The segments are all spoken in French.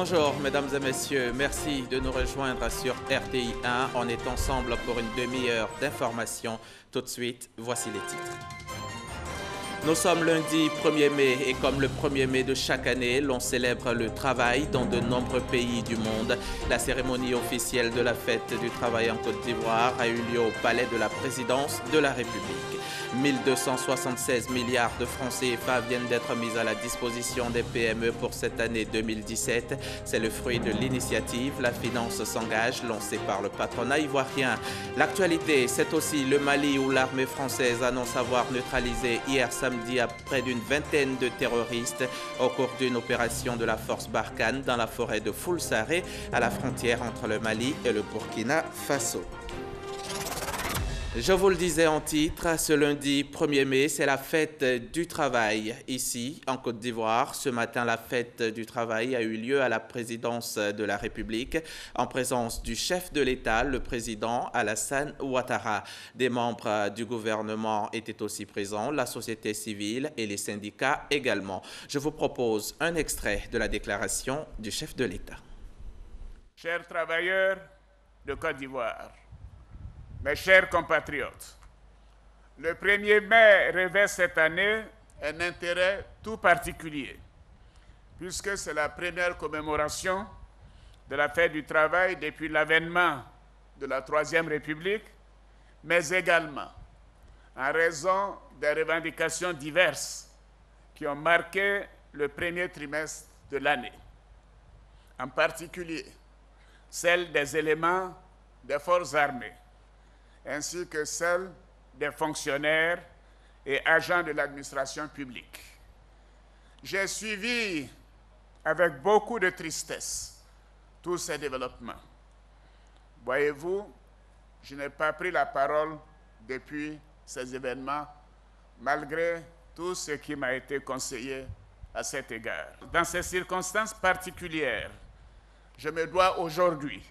Bonjour mesdames et messieurs, merci de nous rejoindre sur RTI 1. On est ensemble pour une demi-heure d'information. Tout de suite, voici les titres. Nous sommes lundi 1er mai et comme le 1er mai de chaque année, l'on célèbre le travail dans de nombreux pays du monde. La cérémonie officielle de la fête du travail en Côte d'Ivoire a eu lieu au palais de la présidence de la République. 1276 milliards de francs CFA viennent d'être mis à la disposition des PME pour cette année 2017. C'est le fruit de l'initiative La Finance s'engage, lancée par le patronat ivoirien. L'actualité, c'est aussi le Mali où l'armée française annonce avoir neutralisé hier samedi à près d'une vingtaine de terroristes au cours d'une opération de la force Barkhane dans la forêt de Foulsaré à la frontière entre le Mali et le Burkina Faso. Je vous le disais en titre, ce lundi 1er mai, c'est la fête du travail ici en Côte d'Ivoire. Ce matin, la fête du travail a eu lieu à la présidence de la République en présence du chef de l'État, le président Alassane Ouattara. Des membres du gouvernement étaient aussi présents, la société civile et les syndicats également. Je vous propose un extrait de la déclaration du chef de l'État. Chers travailleurs de Côte d'Ivoire, mes chers compatriotes, le 1er mai revêt cette année un intérêt tout particulier, puisque c'est la première commémoration de la fête du travail depuis l'avènement de la Troisième République, mais également en raison des revendications diverses qui ont marqué le premier trimestre de l'année, en particulier celle des éléments des forces armées, ainsi que celle des fonctionnaires et agents de l'administration publique. J'ai suivi avec beaucoup de tristesse tous ces développements. Voyez-vous, je n'ai pas pris la parole depuis ces événements, malgré tout ce qui m'a été conseillé à cet égard. Dans ces circonstances particulières, je me dois aujourd'hui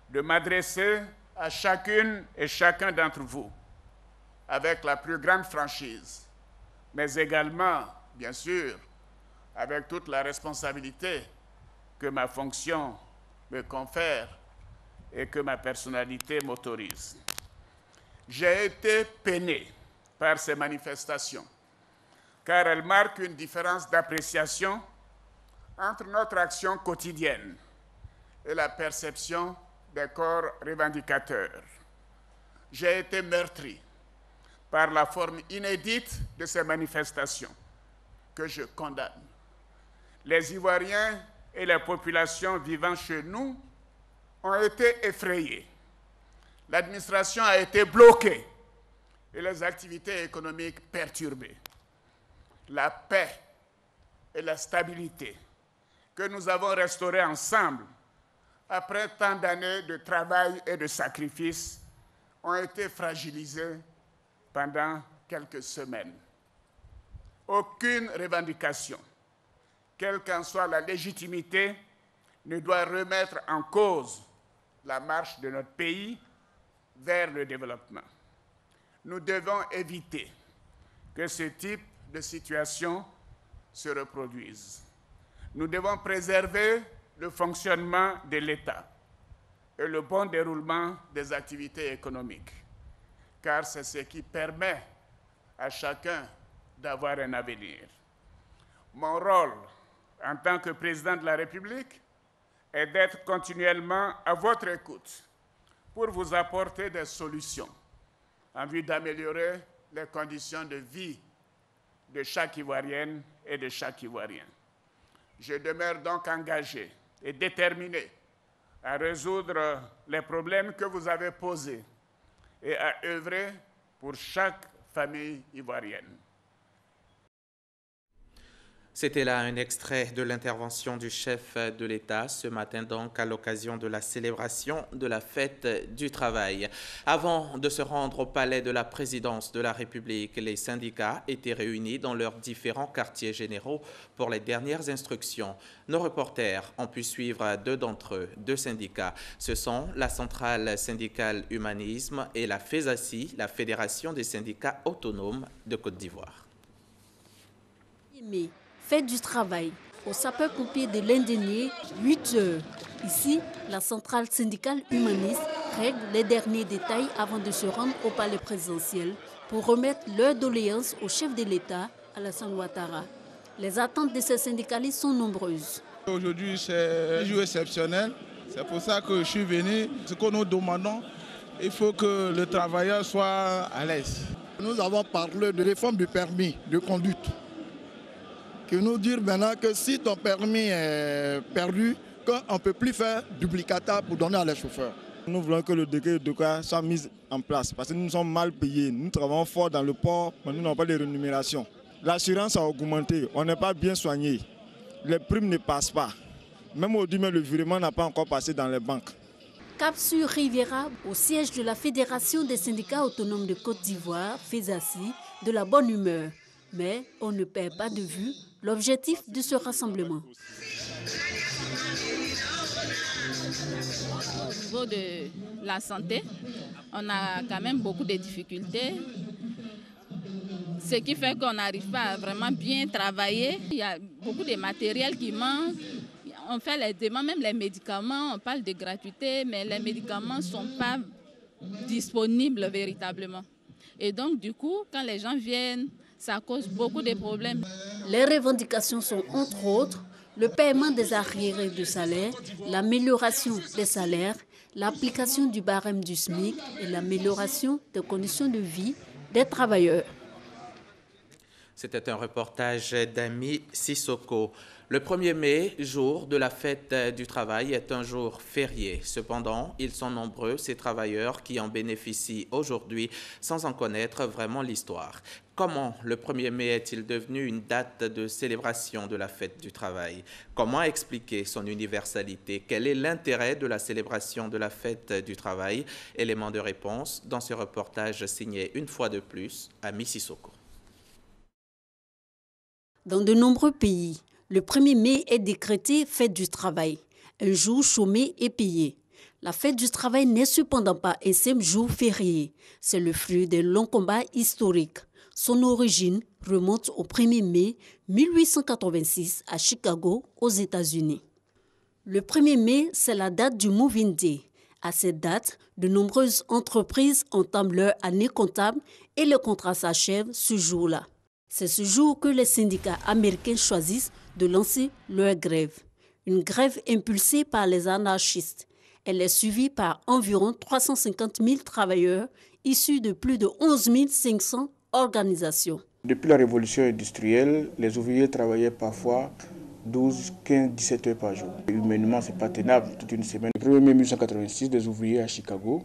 de m'adresser à chacune et chacun d'entre vous avec la plus grande franchise, mais également, bien sûr, avec toute la responsabilité que ma fonction me confère et que ma personnalité m'autorise. J'ai été peiné par ces manifestations, car elles marquent une différence d'appréciation entre notre action quotidienne et la perception des corps revendicateurs. J'ai été meurtri par la forme inédite de ces manifestations que je condamne. Les Ivoiriens et les populations vivant chez nous ont été effrayés. L'administration a été bloquée et les activités économiques perturbées. La paix et la stabilité que nous avons restaurées ensemble après tant d'années de travail et de sacrifices, ont été fragilisés pendant quelques semaines. Aucune revendication, quelle qu'en soit la légitimité, ne doit remettre en cause la marche de notre pays vers le développement. Nous devons éviter que ce type de situation se reproduise. Nous devons préserver le fonctionnement de l'État et le bon déroulement des activités économiques, car c'est ce qui permet à chacun d'avoir un avenir. Mon rôle en tant que président de la République est d'être continuellement à votre écoute pour vous apporter des solutions en vue d'améliorer les conditions de vie de chaque Ivoirienne et de chaque Ivoirien. Je demeure donc engagé et déterminé à résoudre les problèmes que vous avez posés et à œuvrer pour chaque famille ivoirienne. C'était là un extrait de l'intervention du chef de l'État ce matin donc à l'occasion de la célébration de la fête du travail. Avant de se rendre au palais de la présidence de la République, les syndicats étaient réunis dans leurs différents quartiers généraux pour les dernières instructions. Nos reporters ont pu suivre deux d'entre eux, deux syndicats. Ce sont la Centrale syndicale Humanisme et la FESACI, la Fédération des syndicats autonomes de Côte d'Ivoire. Fête du travail. aux sapeurs-pompiers de l'Indénié, 8 heures. Ici, la centrale syndicale humaniste règle les derniers détails avant de se rendre au palais présidentiel pour remettre leurs doléances au chef de l'État, Alassane Ouattara. Les attentes de ces syndicalistes sont nombreuses. Aujourd'hui, c'est un jour exceptionnel. C'est pour ça que je suis venu. Ce que nous demandons, il faut que le travailleur soit à l'aise. Nous avons parlé de réforme du permis de conduite. Qui nous dit maintenant que si ton permis est perdu, qu'on ne peut plus faire duplicata pour donner à les chauffeurs. Nous voulons que le décret de cas soit mis en place parce que nous sommes mal payés. Nous travaillons fort dans le port, mais nous n'avons pas de rémunération. L'assurance a augmenté, on n'est pas bien soigné. Les primes ne passent pas. Même aujourd'hui, le virement n'a pas encore passé dans les banques. Cap sur Riviera, au siège de la Fédération des syndicats autonomes de Côte d'Ivoire, FESACI, de la bonne humeur. Mais on ne perd pas de vue l'objectif de ce rassemblement. Au niveau de la santé, on a quand même beaucoup de difficultés. Ce qui fait qu'on n'arrive pas à vraiment bien travailler. Il y a beaucoup de matériel qui manque. On fait les demandes, même les médicaments, on parle de gratuité, mais les médicaments ne sont pas disponibles véritablement. Et donc, du coup, quand les gens viennent, ça cause beaucoup de problèmes. Les revendications sont, entre autres, le paiement des arriérés de salaire, l'amélioration des salaires, l'application du barème du SMIC et l'amélioration des conditions de vie des travailleurs. C'était un reportage d'Ami Sissoko. Le 1er mai, jour de la fête du travail, est un jour férié. Cependant, ils sont nombreux, ces travailleurs qui en bénéficient aujourd'hui sans en connaître vraiment l'histoire. Comment le 1er mai est-il devenu une date de célébration de la fête du travail? Comment expliquer son universalité? Quel est l'intérêt de la célébration de la fête du travail? Élément de réponse dans ce reportage signé une fois de plus Ami Sissoko. Dans de nombreux pays, le 1er mai est décrété fête du travail, un jour chômé et payé. La fête du travail n'est cependant pas un simple jour férié. C'est le fruit d'un long combat historique. Son origine remonte au 1er mai 1886 à Chicago, aux États-Unis. Le 1er mai, c'est la date du Moving Day. À cette date, de nombreuses entreprises entament leur année comptable et le contrat s'achève ce jour-là. C'est ce jour que les syndicats américains choisissent de lancer leur grève. Une grève impulsée par les anarchistes. Elle est suivie par environ 350 000 travailleurs issus de plus de 11 500 organisations. Depuis la révolution industrielle, les ouvriers travaillaient parfois 12, 15, 17 heures par jour. Humainement, ce n'est pas tenable toute une semaine. Le 1er mai 1886, des ouvriers à Chicago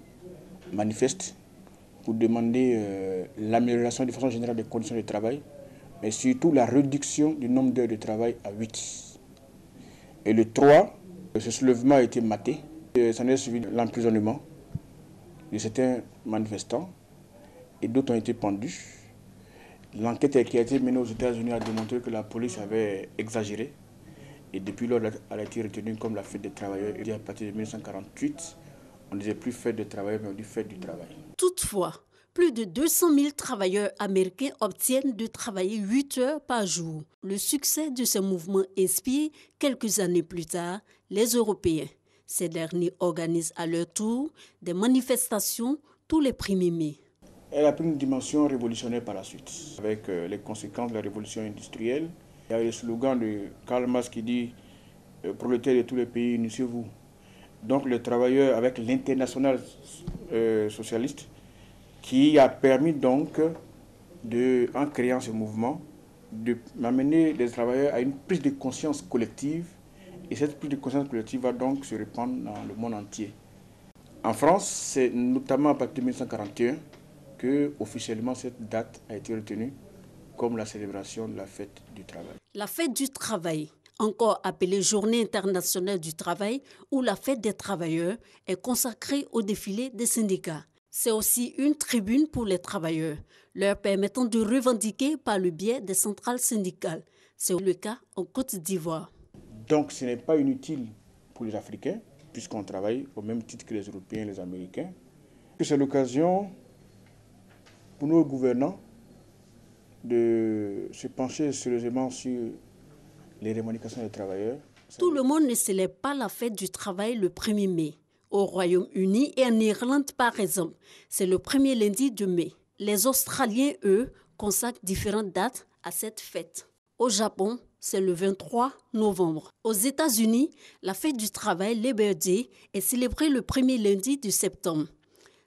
manifestent pour demander l'amélioration de façon générale des conditions de travail, mais surtout la réduction du nombre d'heures de travail à 8. Et le 3, ce soulèvement a été maté. Ça a suivi l'emprisonnement de certains manifestants et d'autres ont été pendus. L'enquête qui a été menée aux États-Unis a démontré que la police avait exagéré. Et depuis lors, elle a été retenue comme la fête des travailleurs. Et à partir de 1948, on ne disait plus fête des travailleurs, mais on dit fête du travail. Toutefois, plus de 200 000 travailleurs américains obtiennent de travailler 8 heures par jour. Le succès de ce mouvement inspire, quelques années plus tard, les Européens. Ces derniers organisent à leur tour des manifestations tous les 1er mai. Elle a pris une dimension révolutionnaire par la suite, avec les conséquences de la révolution industrielle. Il y a le slogan de Karl Marx qui dit « Prolétaires de tous les pays, unissez-vous ». Donc le travailleur avec l'international socialiste qui a permis donc, en créant ce mouvement, d'amener les travailleurs à une prise de conscience collective. Et cette prise de conscience collective va donc se répandre dans le monde entier. En France, c'est notamment à partir de 1941 que officiellement cette date a été retenue comme la célébration de la fête du travail. La fête du travail, encore appelée Journée internationale du travail ou la fête des travailleurs, est consacrée au défilé des syndicats. C'est aussi une tribune pour les travailleurs, leur permettant de revendiquer par le biais des centrales syndicales. C'est le cas en Côte d'Ivoire. Donc ce n'est pas inutile pour les Africains, puisqu'on travaille au même titre que les Européens et les Américains. C'est l'occasion pour nos gouvernants de se pencher sérieusement sur les revendications des travailleurs. Tout le monde ne célèbre pas la fête du travail le 1er mai. Au Royaume-Uni et en Irlande, par exemple, c'est le premier lundi de mai. Les Australiens, eux, consacrent différentes dates à cette fête. Au Japon, c'est le 23 novembre. Aux États-Unis, la fête du travail, Labor Day, est célébrée le premier lundi de septembre.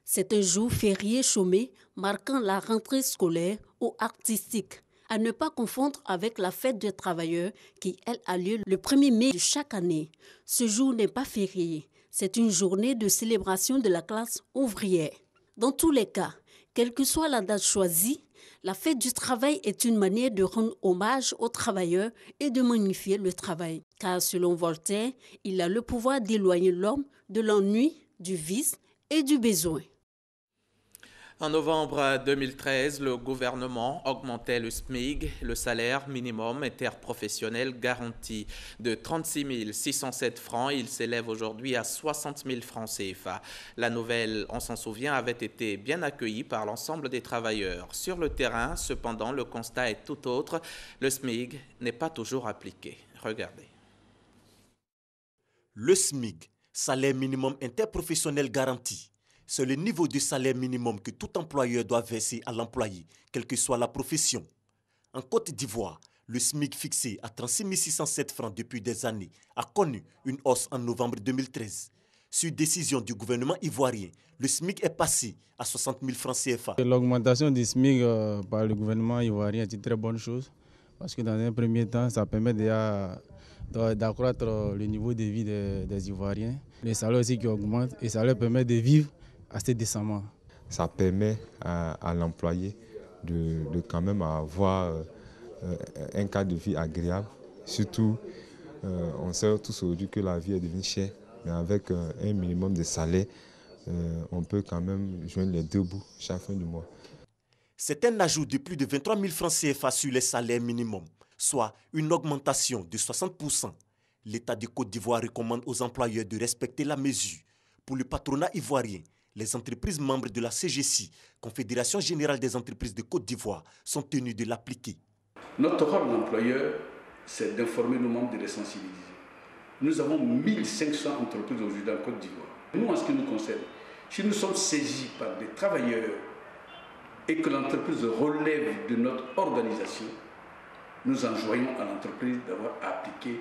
C'est un jour férié chômé marquant la rentrée scolaire ou artistique. À ne pas confondre avec la fête des travailleurs qui, elle, a lieu le 1er mai de chaque année. Ce jour n'est pas férié. C'est une journée de célébration de la classe ouvrière. Dans tous les cas, quelle que soit la date choisie, la fête du travail est une manière de rendre hommage aux travailleurs et de magnifier le travail. Car selon Voltaire, il a le pouvoir d'éloigner l'homme de l'ennui, du vice et du besoin. En novembre 2013, le gouvernement augmentait le SMIC, le salaire minimum interprofessionnel garanti, de 36 607 francs. Il s'élève aujourd'hui à 60 000 francs CFA. La nouvelle, on s'en souvient, avait été bien accueillie par l'ensemble des travailleurs. Sur le terrain, cependant, le constat est tout autre. Le SMIC n'est pas toujours appliqué. Regardez. Le SMIC, salaire minimum interprofessionnel garanti. C'est le niveau de salaire minimum que tout employeur doit verser à l'employé, quelle que soit la profession. En Côte d'Ivoire, le SMIC fixé à 36 607 francs depuis des années a connu une hausse en novembre 2013. Sur décision du gouvernement ivoirien, le SMIC est passé à 60 000 francs CFA. L'augmentation du SMIC par le gouvernement ivoirien est une très bonne chose parce que dans un premier temps, ça permet d'accroître le niveau de vie des Ivoiriens. Les salaires aussi qui augmentent et ça leur permet de vivre assez décemment. Ça permet à l'employé de quand même avoir un cadre de vie agréable. Surtout, on sait tous aujourd'hui que la vie est devenue chère, mais avec un minimum de salaire, on peut quand même joindre les deux bouts chaque fin du mois. C'est un ajout de plus de 23 000 francs CFA sur les salaires minimums, soit une augmentation de 60%. L'État de Côte d'Ivoire recommande aux employeurs de respecter la mesure. Pour le patronat ivoirien, les entreprises membres de la CGC, Confédération Générale des Entreprises de Côte d'Ivoire, sont tenues de l'appliquer. Notre rôle d'employeur, c'est d'informer nos membres, de les sensibiliser. Nous avons 1500 entreprises aujourd'hui en Côte d'Ivoire. Nous, en ce qui nous concerne, si nous sommes saisis par des travailleurs et que l'entreprise relève de notre organisation, nous enjoignons à l'entreprise d'avoir appliqué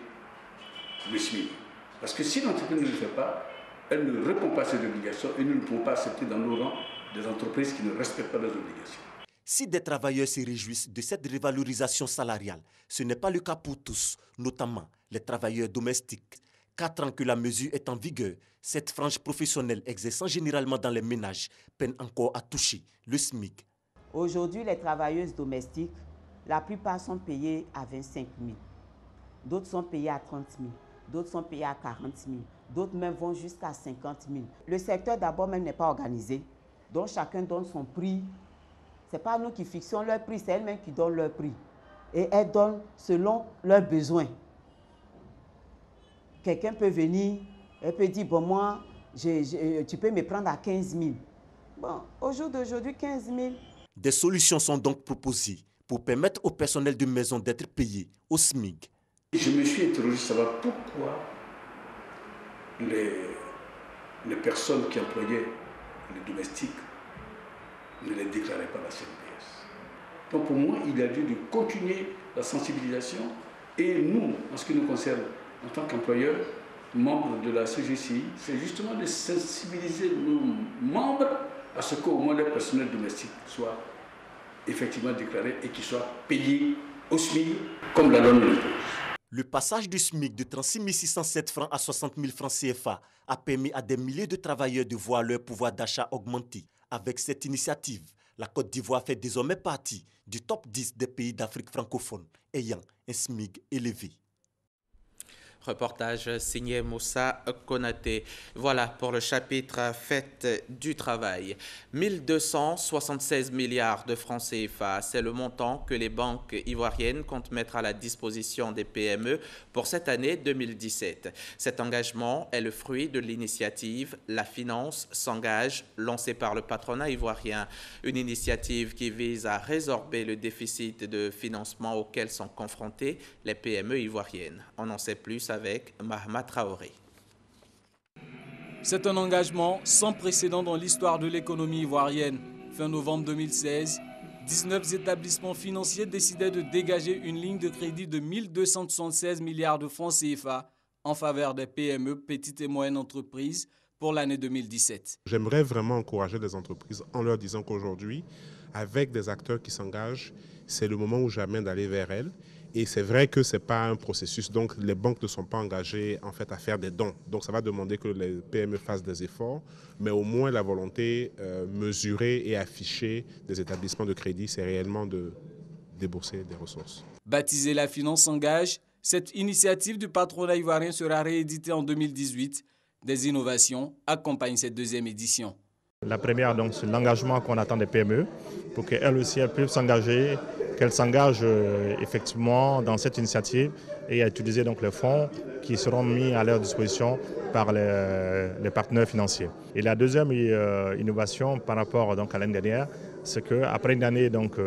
le SMIC. Parce que si l'entreprise ne le fait pas, elle ne répond pas à ses obligations et nous ne pouvons pas accepter dans nos rangs des entreprises qui ne respectent pas leurs obligations. Si des travailleurs se réjouissent de cette revalorisation salariale, ce n'est pas le cas pour tous, notamment les travailleurs domestiques. 4 ans que la mesure est en vigueur, cette frange professionnelle exerçant généralement dans les ménages peine encore à toucher le SMIC. Aujourd'hui, les travailleuses domestiques, la plupart sont payées à 25 000. D'autres sont payées à 30 000. D'autres sont payés à 40 000, d'autres même vont jusqu'à 50 000. Le secteur d'abord même n'est pas organisé, donc chacun donne son prix. Ce n'est pas nous qui fixons leur prix, c'est elles-mêmes qui donnent leur prix. Et elles donnent selon leurs besoins. Quelqu'un peut venir, elle peut dire, bon moi, tu peux me prendre à 15 000. Bon, au jour d'aujourd'hui, 15 000. Des solutions sont donc proposées pour permettre au personnel de maison d'être payé au SMIC. Je me suis interrogé savoir pourquoi les personnes qui employaient les domestiques ne les déclaraient pas à la CNPS. Donc pour moi, il a dû de continuer la sensibilisation et nous, en ce qui nous concerne, en tant qu'employeurs, membres de la CGCI, c'est justement de sensibiliser nos membres à ce qu'au moins les personnels domestiques soient effectivement déclarés et qu'ils soient payés au SMIC comme la loi nous l'impose. Le passage du SMIC de 36 607 francs à 60 000 francs CFA a permis à des milliers de travailleurs de voir leur pouvoir d'achat augmenter. Avec cette initiative, la Côte d'Ivoire fait désormais partie du top 10 des pays d'Afrique francophone ayant un SMIC élevé. Reportage signé Moussa Konaté. Voilà pour le chapitre Fête du travail. 1276 milliards de francs CFA, c'est le montant que les banques ivoiriennes comptent mettre à la disposition des PME pour cette année 2017. Cet engagement est le fruit de l'initiative La Finance s'engage, lancée par le patronat ivoirien. Une initiative qui vise à résorber le déficit de financement auquel sont confrontées les PME ivoiriennes. On en sait plus avec Mahama Traoré. C'est un engagement sans précédent dans l'histoire de l'économie ivoirienne. Fin novembre 2016, 19 établissements financiers décidaient de dégager une ligne de crédit de 1276 milliards de francs CFA en faveur des PME, petites et moyennes entreprises, pour l'année 2017. J'aimerais vraiment encourager les entreprises en leur disant qu'aujourd'hui, avec des acteurs qui s'engagent, c'est le moment ou jamais d'aller vers elles. Et c'est vrai que ce n'est pas un processus, donc les banques ne sont pas engagées en fait à faire des dons. Donc ça va demander que les PME fassent des efforts, mais au moins la volonté mesurée et affichée des établissements de crédit, c'est réellement de débourser des ressources. Baptisée La Finance s'engage, cette initiative du patronat ivoirien sera rééditée en 2018. Des innovations accompagnent cette deuxième édition. La première, donc, c'est l'engagement qu'on attend des PME pour qu'elles aussi puissent s'engager, qu'elles s'engagent effectivement dans cette initiative et à utiliser donc les fonds qui seront mis à leur disposition par les partenaires financiers. Et la deuxième innovation par rapport donc, à l'année dernière, c'est qu'après une année, donc,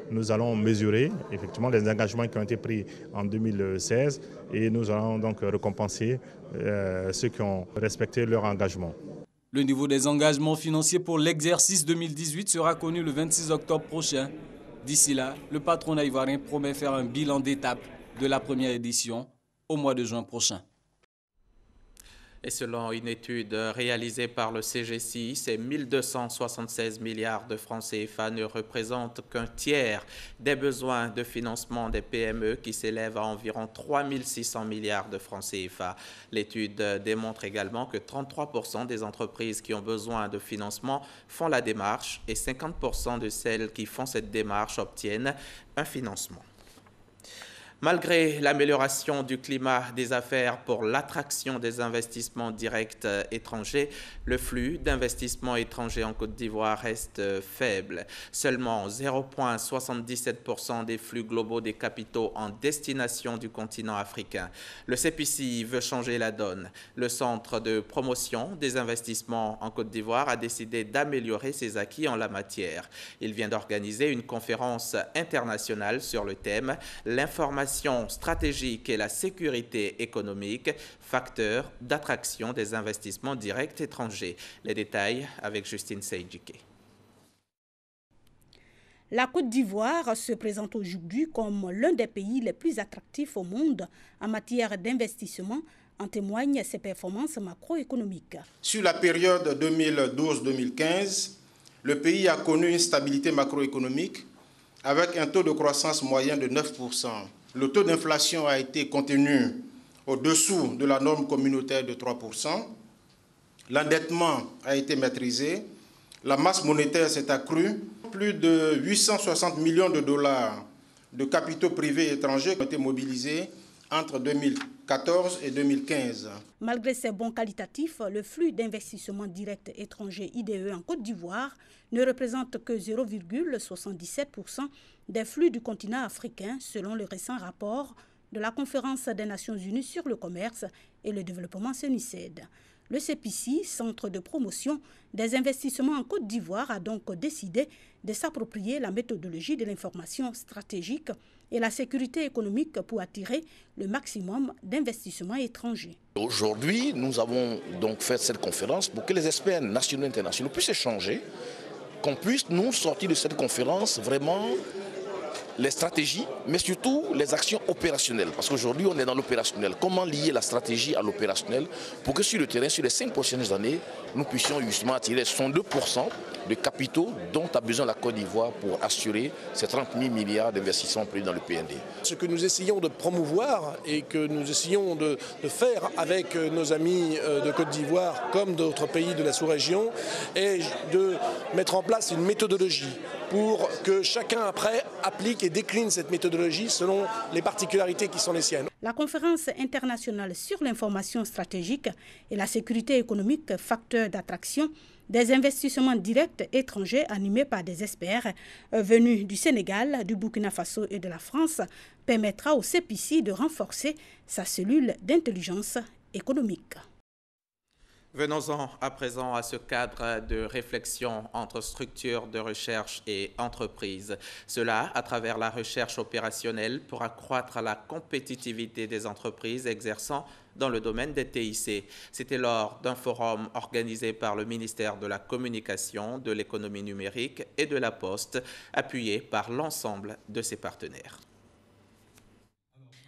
nous allons mesurer effectivement les engagements qui ont été pris en 2016 et nous allons donc récompenser ceux qui ont respecté leur engagement. Le niveau des engagements financiers pour l'exercice 2018 sera connu le 26 octobre prochain. D'ici là, le patronat ivoirien promet faire un bilan d'étape de la première édition au mois de juin prochain. Et selon une étude réalisée par le CGCI, ces 1276 milliards de francs CFA ne représentent qu'un tiers des besoins de financement des PME qui s'élèvent à environ 3600 milliards de francs CFA. L'étude démontre également que 33% des entreprises qui ont besoin de financement font la démarche et 50% de celles qui font cette démarche obtiennent un financement. Malgré l'amélioration du climat des affaires pour l'attraction des investissements directs étrangers, le flux d'investissements étrangers en Côte d'Ivoire reste faible. Seulement 0,77% des flux globaux des capitaux en destination du continent africain. Le CPCI veut changer la donne. Le Centre de promotion des investissements en Côte d'Ivoire a décidé d'améliorer ses acquis en la matière. Il vient d'organiser une conférence internationale sur le thème « L'information stratégique et la sécurité économique, facteurs d'attraction des investissements directs étrangers. Les détails avec Justine Seydjike. La Côte d'Ivoire se présente aujourd'hui comme l'un des pays les plus attractifs au monde en matière d'investissement, en témoignent ses performances macroéconomiques. Sur la période 2012-2015, le pays a connu une stabilité macroéconomique avec un taux de croissance moyen de 9%. Le taux d'inflation a été contenu au-dessous de la norme communautaire de 3%. L'endettement a été maîtrisé. La masse monétaire s'est accrue. Plus de 860 millions de dollars de capitaux privés étrangers ont été mobilisés entre 2014 et 2015. Malgré ces bons qualitatifs, le flux d'investissement direct étranger IDE en Côte d'Ivoire ne représente que 0,77% des flux du continent africain, selon le récent rapport de la Conférence des Nations Unies sur le commerce et le développement CNUCED. Le CPCI, Centre de promotion des investissements en Côte d'Ivoire, a donc décidé de s'approprier la méthodologie de l'information stratégique et la sécurité économique pour attirer le maximum d'investissements étrangers. Aujourd'hui, nous avons donc fait cette conférence pour que les experts nationaux et internationaux puissent échanger, qu'on puisse nous sortir de cette conférence vraiment les stratégies, mais surtout les actions opérationnelles. Parce qu'aujourd'hui, on est dans l'opérationnel. Comment lier la stratégie à l'opérationnel pour que sur le terrain, sur les 5 prochaines années, nous puissions justement attirer 102% de capitaux dont a besoin la Côte d'Ivoire pour assurer ces 30 000 milliards d'investissements prévus dans le PND. Ce que nous essayons de promouvoir et que nous essayons de faire avec nos amis de Côte d'Ivoire comme d'autres pays de la sous-région est de mettre en place une méthodologie pour que chacun après applique et décline cette méthodologie selon les particularités qui sont les siennes. La conférence internationale sur l'information stratégique et la sécurité économique, facteur d'attraction des investissements directs étrangers animés par des experts venus du Sénégal, du Burkina Faso et de la France, permettra au CEPICI de renforcer sa cellule d'intelligence économique. Venons-en à présent à ce cadre de réflexion entre structures de recherche et entreprises. Cela à travers la recherche opérationnelle pour accroître la compétitivité des entreprises exerçant dans le domaine des TIC. C'était lors d'un forum organisé par le ministère de la Communication, de l'économie numérique et de la Poste, appuyé par l'ensemble de ses partenaires.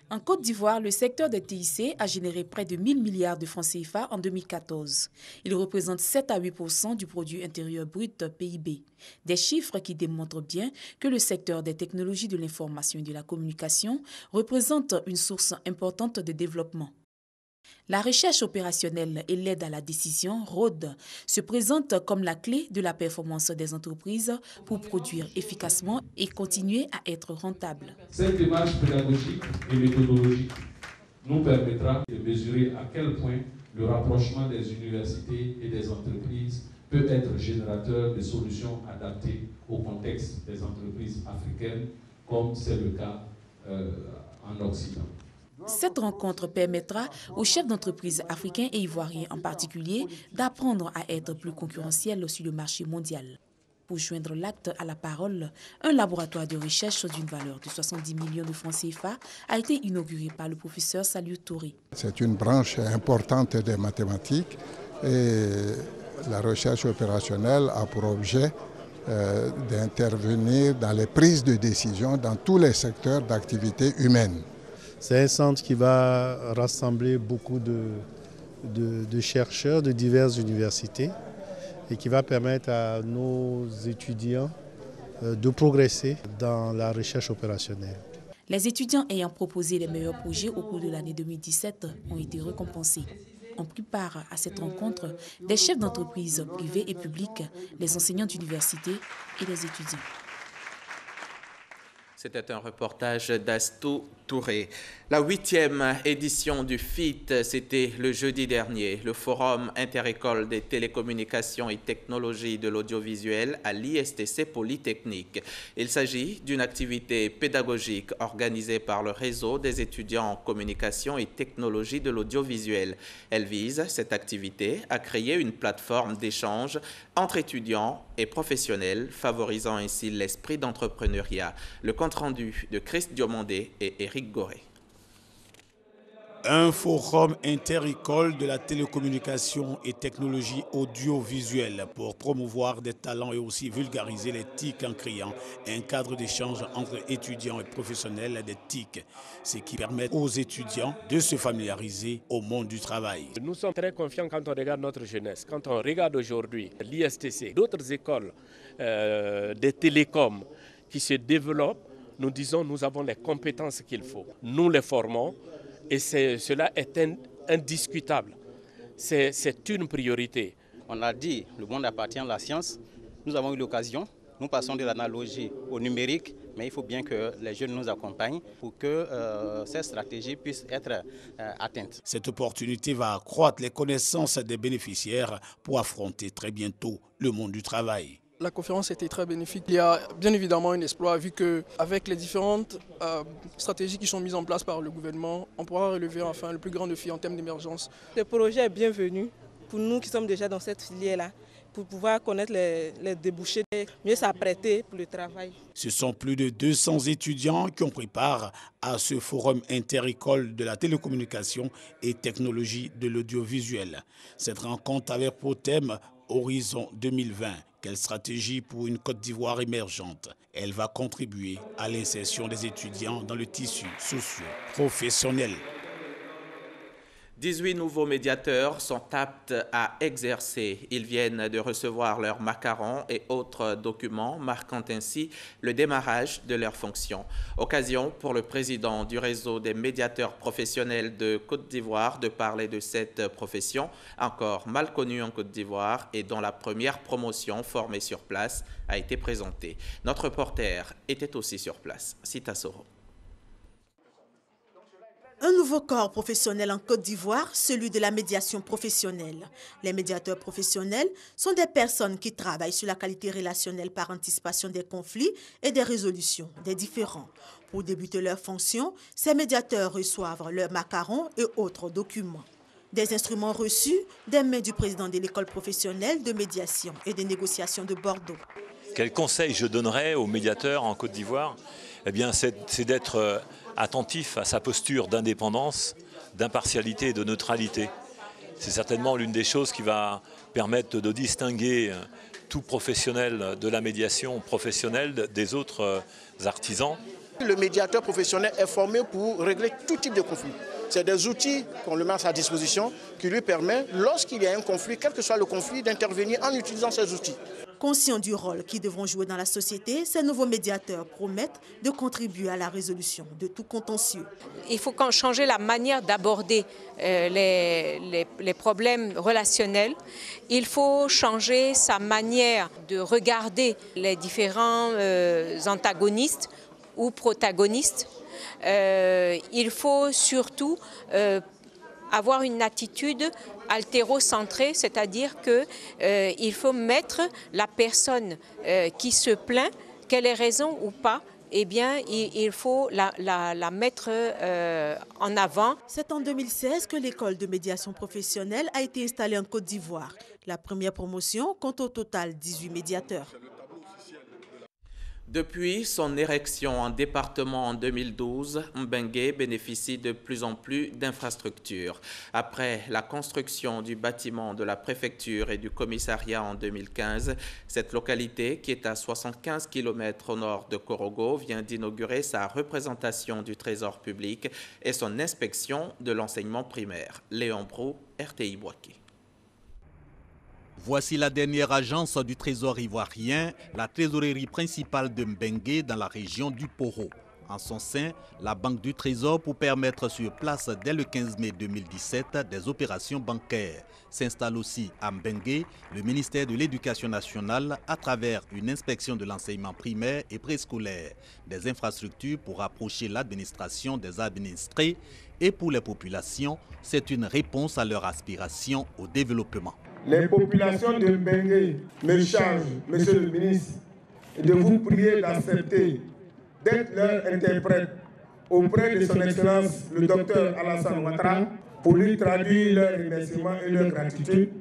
En Côte d'Ivoire, le secteur des TIC a généré près de 1 000 milliards de francs CFA en 2014. Il représente 7 à 8% du produit intérieur brut PIB. Des chiffres qui démontrent bien que le secteur des technologies de l'information et de la communication représente une source importante de développement. La recherche opérationnelle et l'aide à la décision, RODE, se présentent comme la clé de la performance des entreprises pour produire efficacement et continuer à être rentables. Cette démarche pédagogique et méthodologique nous permettra de mesurer à quel point le rapprochement des universités et des entreprises peut être générateur de solutions adaptées au contexte des entreprises africaines, comme c'est le cas en Occident. Cette rencontre permettra aux chefs d'entreprise africains et ivoiriens en particulier d'apprendre à être plus concurrentiels sur le marché mondial. Pour joindre l'acte à la parole, un laboratoire de recherche d'une valeur de 70 millions de francs CFA a été inauguré par le professeur Saliou Touré. C'est une branche importante des mathématiques et la recherche opérationnelle a pour objet d'intervenir dans les prises de décision dans tous les secteurs d'activité humaine. C'est un centre qui va rassembler beaucoup de chercheurs de diverses universités et qui va permettre à nos étudiants de progresser dans la recherche opérationnelle. Les étudiants ayant proposé les meilleurs projets au cours de l'année 2017 ont été récompensés. On prit part à cette rencontre des chefs d'entreprise privés et publics, les enseignants d'université et les étudiants. C'était un reportage d'Astou Touré. La 8e édition du FIT, c'était le jeudi dernier, le Forum interécole des télécommunications et technologies de l'audiovisuel à l'ISTC Polytechnique. Il s'agit d'une activité pédagogique organisée par le réseau des étudiants en communication et technologies de l'audiovisuel. Elle vise, cette activité, à créer une plateforme d'échange entre étudiants et professionnels, favorisant ainsi l'esprit d'entrepreneuriat. Le compte-rendu de Christ Diomandé et Éric Goré. Un forum interécole de la télécommunication et technologies audiovisuelles pour promouvoir des talents et aussi vulgariser les TIC en créant un cadre d'échange entre étudiants et professionnels des TIC, ce qui permet aux étudiants de se familiariser au monde du travail. Nous sommes très confiants quand on regarde notre jeunesse, quand on regarde aujourd'hui l'ISTC, d'autres écoles des télécoms qui se développent. Nous disons nous avons les compétences qu'il faut. Nous les formons et cela est indiscutable. C'est une priorité. On a dit le monde appartient à la science. Nous avons eu l'occasion. Nous passons de l'analogie au numérique, mais il faut bien que les jeunes nous accompagnent pour que ces stratégies puissent être atteintes. Cette opportunité va accroître les connaissances des bénéficiaires pour affronter très bientôt le monde du travail. La conférence était très bénéfique. Il y a bien évidemment un espoir vu qu'avec les différentes stratégies qui sont mises en place par le gouvernement, on pourra relever enfin le plus grand défi en termes d'émergence. Le projet est bienvenu pour nous qui sommes déjà dans cette filière-là, pour pouvoir connaître les débouchés, mieux s'apprêter pour le travail. Ce sont plus de 200 étudiants qui ont pris part à ce forum interécole de la télécommunication et technologie de l'audiovisuel. Cette rencontre avait pour thème Horizon 2020. Quelle stratégie pour une Côte d'Ivoire émergente? Elle va contribuer à l'insertion des étudiants dans le tissu socio-professionnel. 18 nouveaux médiateurs sont aptes à exercer. Ils viennent de recevoir leurs macarons et autres documents, marquant ainsi le démarrage de leurs fonctions. Occasion pour le président du réseau des médiateurs professionnels de Côte d'Ivoire de parler de cette profession, encore mal connue en Côte d'Ivoire et dont la première promotion formée sur place a été présentée. Notre reporter était aussi sur place. Sita Soro. Un nouveau corps professionnel en Côte d'Ivoire, celui de la médiation professionnelle. Les médiateurs professionnels sont des personnes qui travaillent sur la qualité relationnelle par anticipation des conflits et des résolutions des différends. Pour débuter leur fonction, ces médiateurs reçoivent leurs macarons et autres documents. Des instruments reçus des mains du président de l'école professionnelle de médiation et de négociation de Bordeaux. Quel conseil je donnerais aux médiateurs en Côte d'Ivoire? Eh bien, c'est d'être attentif à sa posture d'indépendance, d'impartialité et de neutralité. C'est certainement l'une des choses qui va permettre de distinguer tout professionnel de la médiation professionnelle des autres artisans. Le médiateur professionnel est formé pour régler tout type de conflit. C'est des outils qu'on lui met à sa disposition qui lui permettent, lorsqu'il y a un conflit, quel que soit le conflit, d'intervenir en utilisant ces outils. Conscients du rôle qu'ils devront jouer dans la société, ces nouveaux médiateurs promettent de contribuer à la résolution de tout contentieux. Il faut changer la manière d'aborder les problèmes relationnels. Il faut changer sa manière de regarder les différents antagonistes ou protagonistes. Il faut surtout avoir une attitude altérocentrée, c'est-à-dire qu'il faut mettre la personne qui se plaint, qu'elle ait raison ou pas, eh bien, il faut la mettre en avant. C'est en 2016 que l'école de médiation professionnelle a été installée en Côte d'Ivoire. La première promotion compte au total 18 médiateurs. Depuis son érection en département en 2012, Mbengue bénéficie de plus en plus d'infrastructures. Après la construction du bâtiment de la préfecture et du commissariat en 2015, cette localité, qui est à 75 km au nord de Korogo, vient d'inaugurer sa représentation du trésor public et son inspection de l'enseignement primaire. Léon Brou, RTI Boaké. Voici la dernière agence du trésor ivoirien, la trésorerie principale de Mbengue dans la région du Poro. En son sein, la Banque du Trésor pour permettre sur place dès le 15 mai 2017 des opérations bancaires. S'installe aussi à Mbengue le ministère de l'Éducation nationale à travers une inspection de l'enseignement primaire et préscolaire, des infrastructures pour rapprocher l'administration des administrés et pour les populations, c'est une réponse à leur aspiration au développement. Les populations de Mbengue me chargent, Monsieur le ministre, de vous prier d'accepter d'être leur interprète auprès de son Excellence le docteur Alassane Ouattara pour lui traduire leurs remerciements et leur gratitude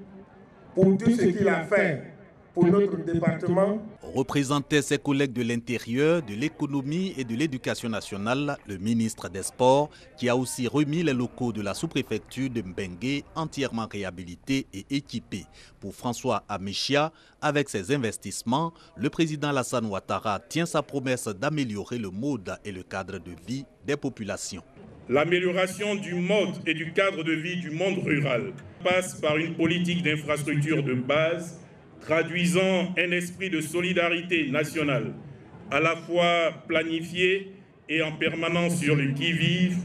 pour tout ce qu'il a fait pour notre département. Représentait ses collègues de l'Intérieur, de l'Économie et de l'Éducation nationale, le ministre des Sports, qui a aussi remis les locaux de la sous-préfecture de Mbengue entièrement réhabilités et équipés. Pour François Améchia, avec ses investissements, le président Alassane Ouattara tient sa promesse d'améliorer le mode et le cadre de vie des populations. L'amélioration du mode et du cadre de vie du monde rural passe par une politique d'infrastructure de base traduisant un esprit de solidarité nationale, à la fois planifié et en permanence sur le qui-vive,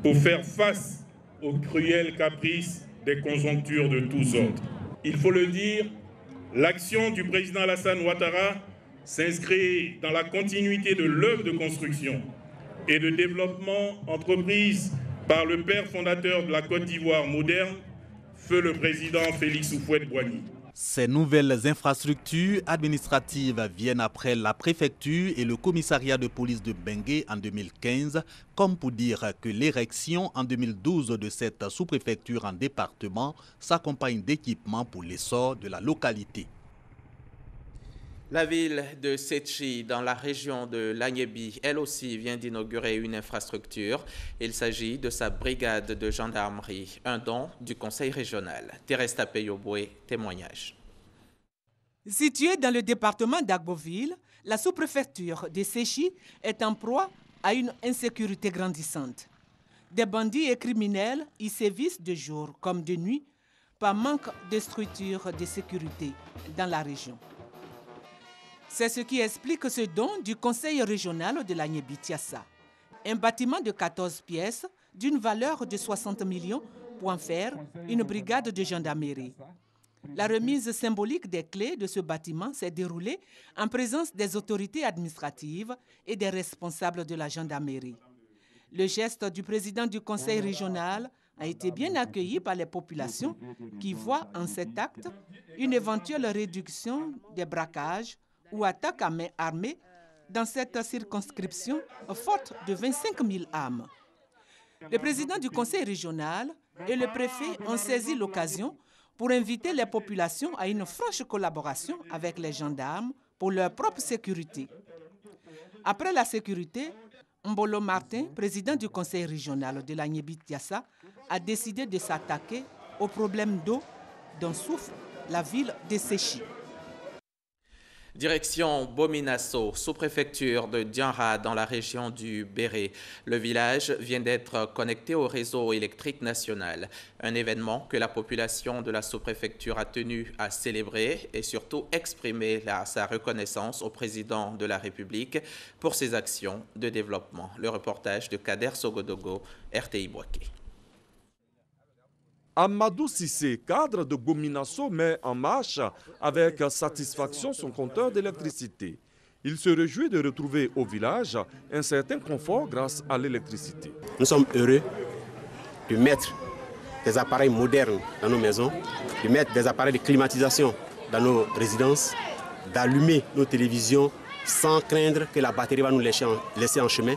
pour faire face aux cruels caprices des conjonctures de tous ordres. Il faut le dire, l'action du président Alassane Ouattara s'inscrit dans la continuité de l'œuvre de construction et de développement entreprise par le père fondateur de la Côte d'Ivoire moderne, feu le président Félix Houphouët-Boigny. Ces nouvelles infrastructures administratives viennent après la préfecture et le commissariat de police de Mbengue en 2015, comme pour dire que l'érection en 2012 de cette sous-préfecture en département s'accompagne d'équipements pour l'essor de la localité. La ville de Séchi, dans la région de Lagnébi, elle aussi vient d'inaugurer une infrastructure. Il s'agit de sa brigade de gendarmerie, un don du conseil régional. Teresta Peyoboué, témoignage. Située dans le département d'Agboville, la sous-préfecture de Séchi est en proie à une insécurité grandissante. Des bandits et criminels y sévissent de jour comme de nuit par manque de structures de sécurité dans la région. C'est ce qui explique ce don du Conseil régional de l'Agnébitiassa. Un bâtiment de 14 pièces d'une valeur de 60 millions pour en faire une brigade de gendarmerie. La remise symbolique des clés de ce bâtiment s'est déroulée en présence des autorités administratives et des responsables de la gendarmerie. Le geste du président du conseil régional a été bien accueilli par les populations qui voient en cet acte une éventuelle réduction des braquages ou attaques à main armée dans cette circonscription forte de 25 000 âmes. Le président du conseil régional et le préfet ont saisi l'occasion pour inviter les populations à une franche collaboration avec les gendarmes pour leur propre sécurité. Après la sécurité, Mbolo Martin, président du conseil régional de l'Agnébitiassa, a décidé de s'attaquer au problème d'eau dont souffre la ville de Séchi. Direction Bominasso, sous-préfecture de Dianra dans la région du Béré. Le village vient d'être connecté au réseau électrique national. Un événement que la population de la sous-préfecture a tenu à célébrer et surtout exprimer sa reconnaissance au président de la République pour ses actions de développement. Le reportage de Kader Sogodogo, RTI Boaké. Amadou Sissé, cadre de Bominasso, met en marche avec satisfaction son compteur d'électricité. Il se réjouit de retrouver au village un certain confort grâce à l'électricité. Nous sommes heureux de mettre des appareils modernes dans nos maisons, de mettre des appareils de climatisation dans nos résidences, d'allumer nos télévisions sans craindre que la batterie va nous laisser en chemin.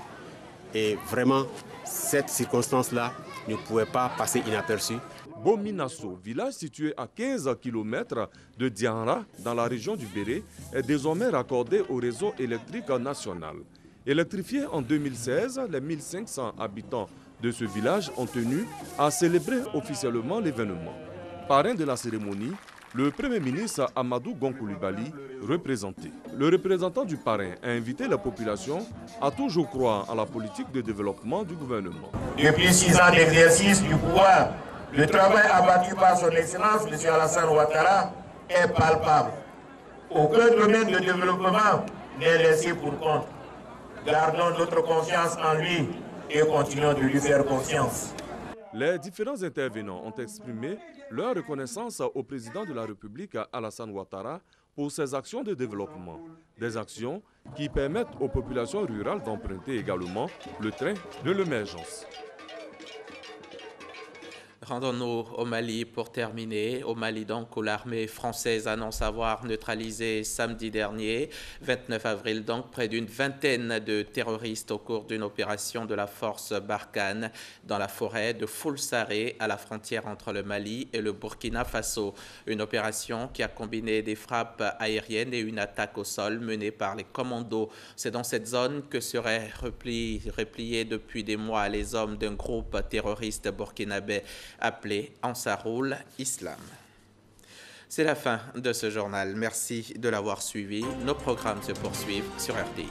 Et vraiment, cette circonstance-là ne pouvait pas passer inaperçue. Bominasso, village situé à 15 km de Dianra, dans la région du Béré, est désormais raccordé au réseau électrique national. Électrifié en 2016, les 1500 habitants de ce village ont tenu à célébrer officiellement l'événement. Parrain de la cérémonie, le Premier ministre Amadou Gon Coulibaly représenté. Le représentant du parrain a invité la population à toujours croire à la politique de développement du gouvernement. Depuis 6 ans d'exercice du pouvoir, le travail abattu par son Excellence, M. Alassane Ouattara, est palpable. Aucun domaine de développement n'est laissé pour compte. Gardons notre confiance en lui et continuons de lui faire confiance. Les différents intervenants ont exprimé leur reconnaissance au président de la République, Alassane Ouattara, pour ses actions de développement. Des actions qui permettent aux populations rurales d'emprunter également le train de l'émergence. Rendons-nous au Mali pour terminer. Au Mali, donc, où l'armée française annonce avoir neutralisé samedi dernier, 29 avril, donc, près d'une vingtaine de terroristes au cours d'une opération de la force Barkhane dans la forêt de Foulsaré, à la frontière entre le Mali et le Burkina Faso. Une opération qui a combiné des frappes aériennes et une attaque au sol menée par les commandos. C'est dans cette zone que seraient repliés depuis des mois les hommes d'un groupe terroriste burkinabé appelé Ansaroul Islam. C'est la fin de ce journal. Merci de l'avoir suivi. Nos programmes se poursuivent sur RTI.